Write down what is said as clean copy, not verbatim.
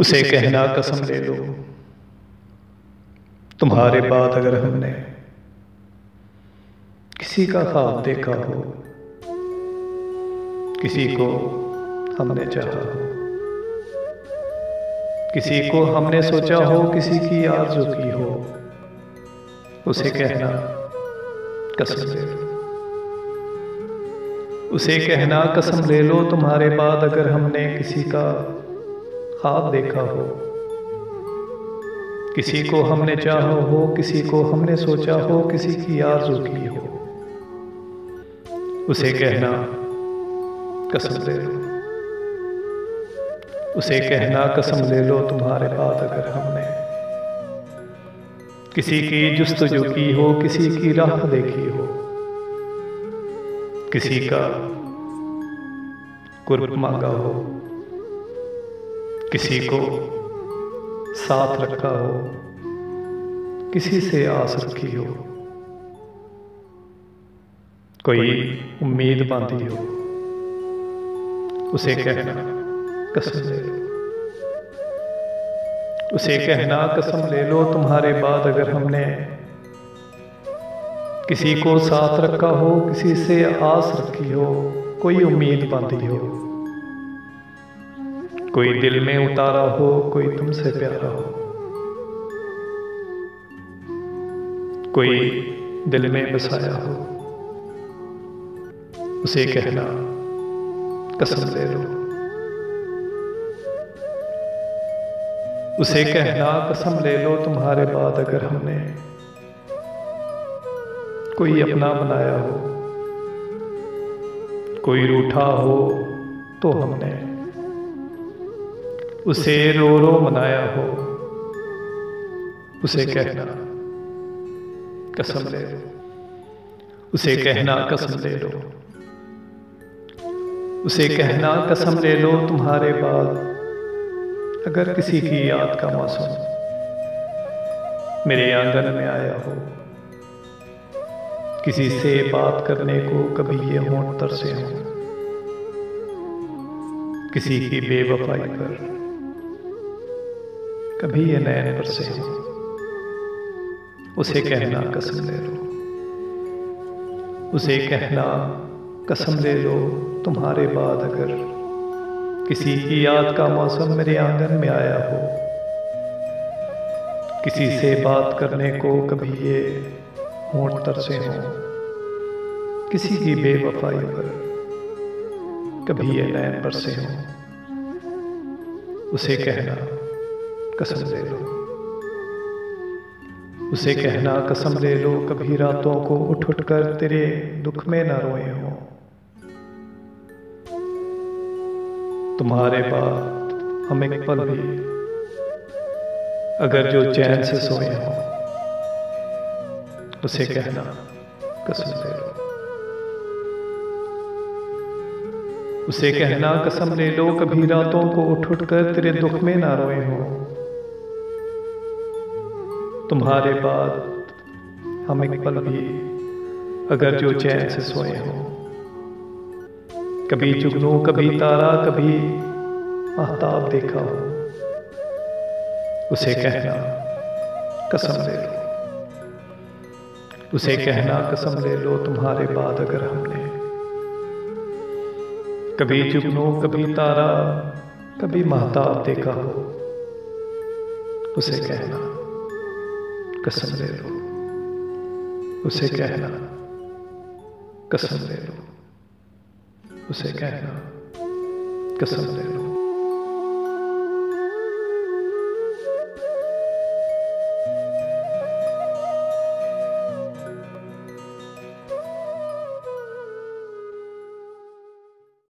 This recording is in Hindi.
उसे कहना कसम ले लो, तुम्हारे बाद अगर हमने किसी का ख्वाब देखा हो, किसी को हमने चाहा हो, किसी को हमने सोचा हो, किसी की आरज़ू की हो, उसे कहना कसम ले लो। उसे कहना कसम ले लो, तुम्हारे बाद अगर हमने किसी का ख्वाब देखा हो, किसी को हमने चाहा हो, किसी को हमने सोचा हो, किसी की आरज़ू की हो, उसे कहना कसम ले लो। उसे कहना कसम ले लो, तुम्हारे बाद अगर हमने किसी की जुस्तजू की हो, किसी की राह देखी हो, किसी का कुर्ब मांगा हो, किसी को साथ रखा हो, किसी से आस रखी हो, कोई उम्मीद बांधी हो, उसे कहना कसम ले लो। उसे कहना कसम ले लो, तुम्हारे बाद अगर हमने किसी को साथ रखा हो, किसी से आस रखी हो, कोई उम्मीद बांधी हो, कोई दिल में उतारा हो, कोई तुमसे प्यारा हो, कोई दिल में बसाया हो, उसे कहना कसम ले लो। उसे कहना कसम ले लो, तुम्हारे बाद अगर हमने कोई अपना बनाया हो, कोई रूठा हो तो हमने उसे रो रो मनाया हो, उसे कहना कसम ले लो। उसे कहना कसम ले लो। उसे कहना कसम ले लो, तुम्हारे बाद अगर किसी की याद का मौसम मेरे आंगन में आया हो, किसी से बात करने को कभी ये होंठ तरसे हो, किसी की बेवफाई पर कभी ये नैन बरसे हो, उसे कहना कसम ले लो। उसे कहना कसम ले लो, तुम्हारे बाद अगर किसी की याद का मौसम मेरे आंगन में आया हो, किसी से बात करने को कभी ये होंठ तरसे हो, किसी की बेवफाई पर कभी ये नैन बरसे हो, उसे कहना कसम ले लो। उसे कहना कसम ले लो, कभी रातों को उठ उठ कर तेरे दुख में न रोए हो, तुम्हारे बाद हम एक पल भी अगर जो चैन से सोए हो, उसे कहना कसम ले लो। उसे कहना कसम ले लो, कभी रातों को उठ उठ कर तेरे दुख में ना रोए हो, तुम्हारे बाद हम एक पल भी अगर जो चैन से सोए हो, कभी जुगनू कभी तारा कभी महताब देखा हो, उसे कहना कसम ले लो। उसे कहना कसम ले लो, तुम्हारे बाद अगर हमने कभी जुगनू कभी तारा कभी महताब देखा हो, उसे कहना कसम ले लो। उसे कहना कसम ले लो। उसे कहना कसम ले लो।